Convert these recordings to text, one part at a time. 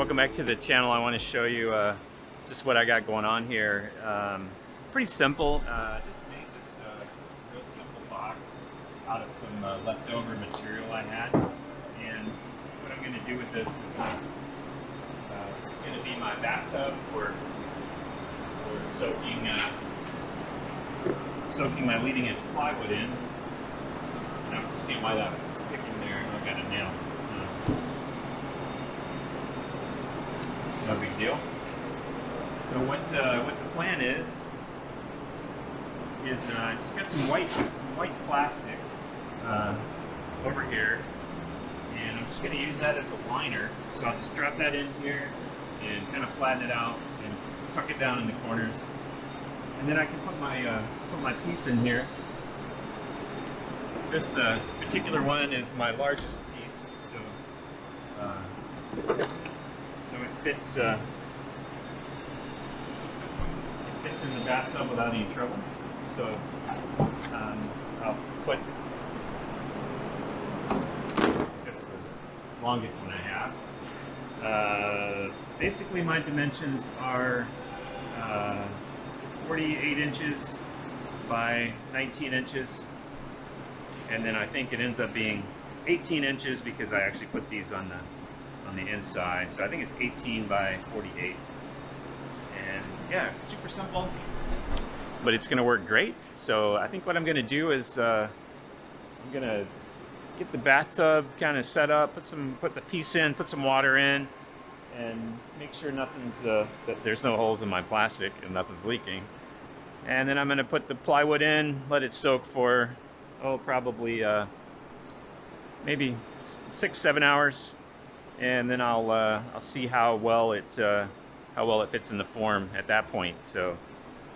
welcome back to the channel. I want to show you just what I got going on here. Pretty simple. Just made this real simple box out of some leftover material I had. And what I'm going to do with this is this is going to be my bathtub for soaking my leading edge plywood in. And I was seeing why that was sticking there. I got a nail. No big deal. So what the plan is just got some white plastic over here, and I'm just going to use that as a liner. So I'll just drop that in here and kind of flatten it out and tuck it down in the corners, and then I can put my piece in here. This particular one is my largest piece, so it fits in the bathtub without any trouble. So I'll put, that's the longest one I have. Basically my dimensions are 48 inches by 19 inches, and then I think it ends up being 18 inches because I actually put these on the inside. So I think it's 18 by 48. And yeah, super simple, but it's gonna work great. So I think what I'm gonna do is I'm gonna get the bathtub kind of set up, put the piece in, put some water in, and make sure that there's no holes in my plastic and nothing's leaking. And then I'm gonna put the plywood in, let it soak for probably maybe 6-7 hours, and then I'll see how well it fits in the form at that point. So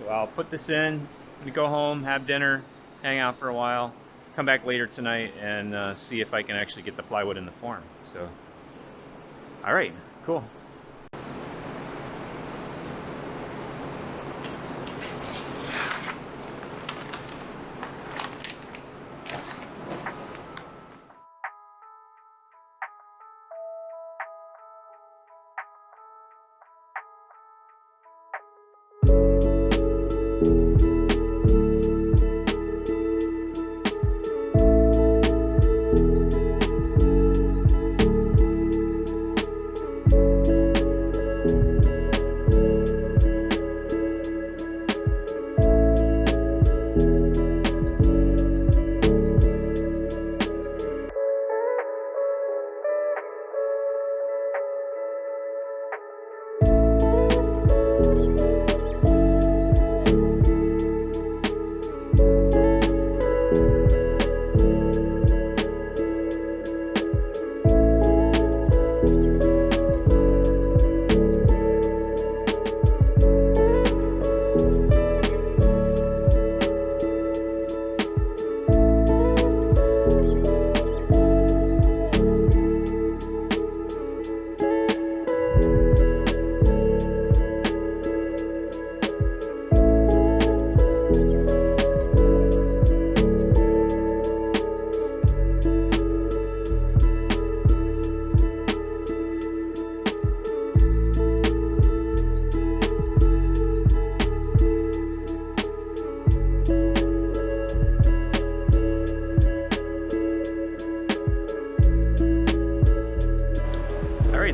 I'll put this in, I'm gonna go home, have dinner, hang out for a while, come back later tonight and see if I can actually get the plywood in the form. So, all right, cool.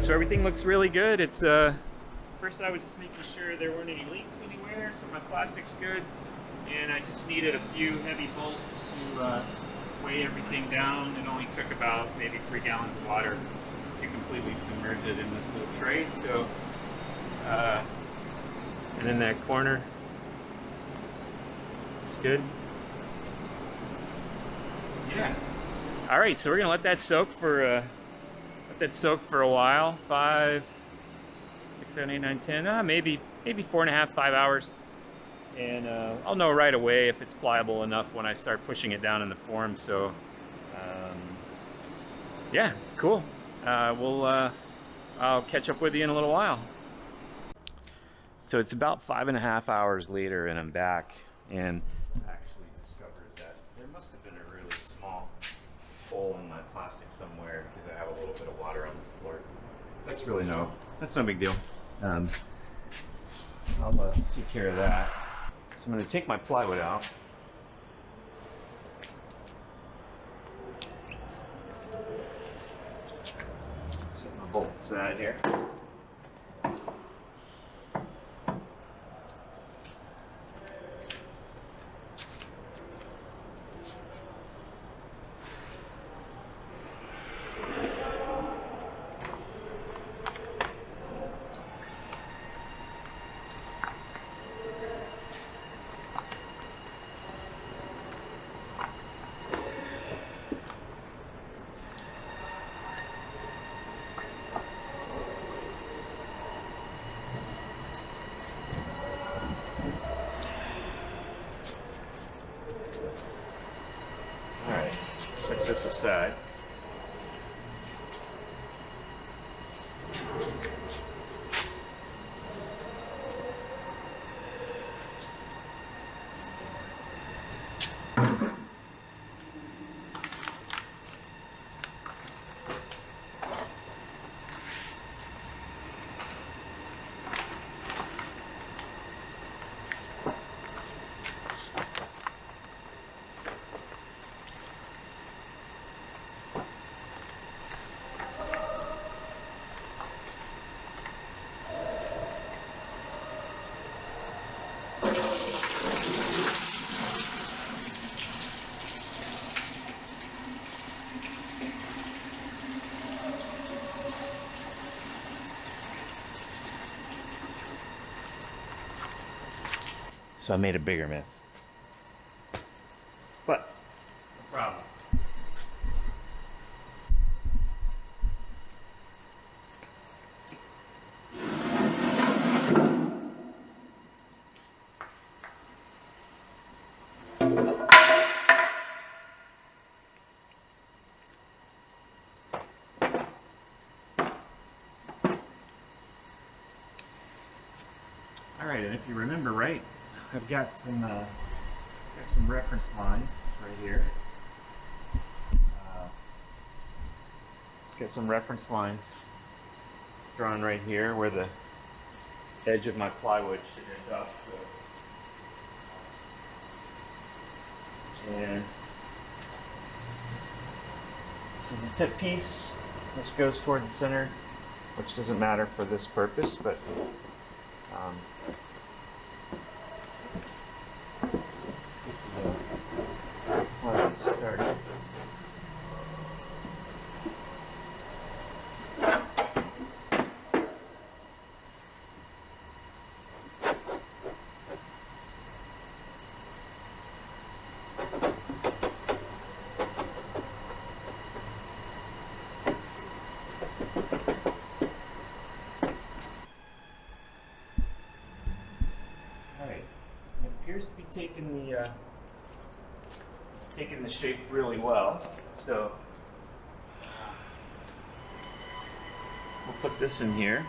So everything looks really good. It's first I was just making sure there weren't any leaks anywhere, so my plastic's good, and I just needed a few heavy bolts to weigh everything down. It only took about maybe 3 gallons of water to completely submerge it in this little tray. So and in that corner, it's good. Yeah. All right, so we're gonna let that soak for a while. 5, 6, 7, 8, 9, 10, maybe 4.5, 5 hours. And I'll know right away if it's pliable enough when I start pushing it down in the form. So yeah, cool. I'll catch up with you in a little while. So it's about 5.5 hours later and I'm back, and I actually discovered that there must have been a really small hole in my plastic somewhere because I have a little bit of water on the floor. that's no big deal. I'll take care of that. So I'm going to take my plywood out. Set my bolts aside here. Set this aside. So I made a bigger mess. But, no problem. All right, and if you remember right, I've got some reference lines right here. Got some reference lines drawn right here where the edge of my plywood should end up. So, and this is the tip piece. This goes toward the center, which doesn't matter for this purpose, but let's get the plywood started. Appears to be taking the shape really well. So we'll put this in here.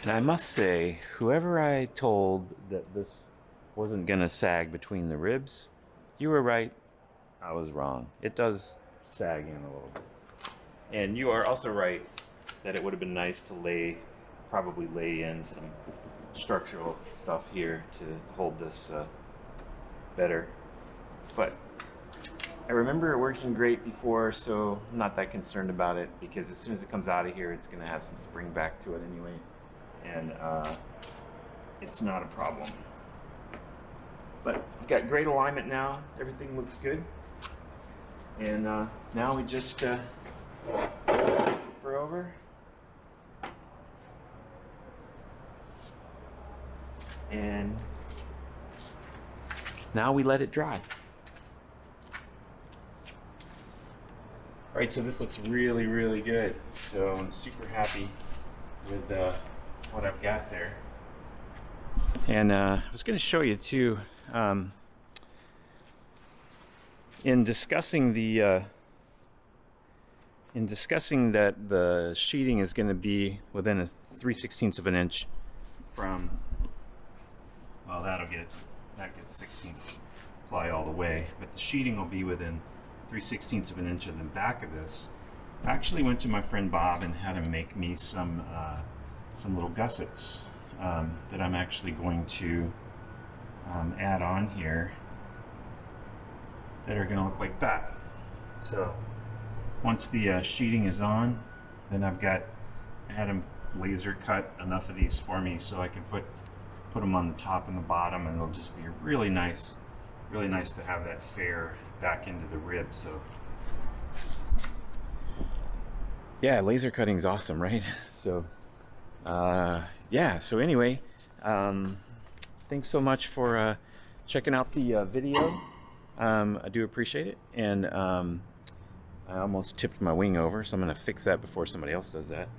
And I must say, whoever I told that this wasn't gonna sag between the ribs, you were right. I was wrong. It does sag in a little bit. And you are also right that it would have been nice to probably lay in some structural stuff here to hold this better. But I remember it working great before, so I'm not that concerned about it, because as soon as it comes out of here, it's gonna have some spring back to it anyway. And it's not a problem. But I've got great alignment now. Everything looks good. And now we just flip her over. And now we let it dry. All right, so this looks really, really good. So I'm super happy with what I've got there. And I was going to show you too, in discussing that the sheeting is going to be within a 3/16 of an inch from, well, that gets 16 ply all the way, but the sheeting will be within 3/16 of an inch of the back of this. I actually went to my friend Bob and had him make me some little gussets that I'm actually going to add on here that are going to look like that. So once the sheeting is on, then I had him laser cut enough of these for me so I can put them on the top and the bottom, and it'll just be really nice to have that fair back into the rib. So yeah, laser cutting is awesome, right? So yeah, so anyway, thanks so much for checking out the video. I do appreciate it, and I almost tipped my wing over, so I'm gonna fix that before somebody else does that.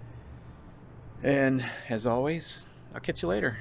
And as always, I'll catch you later.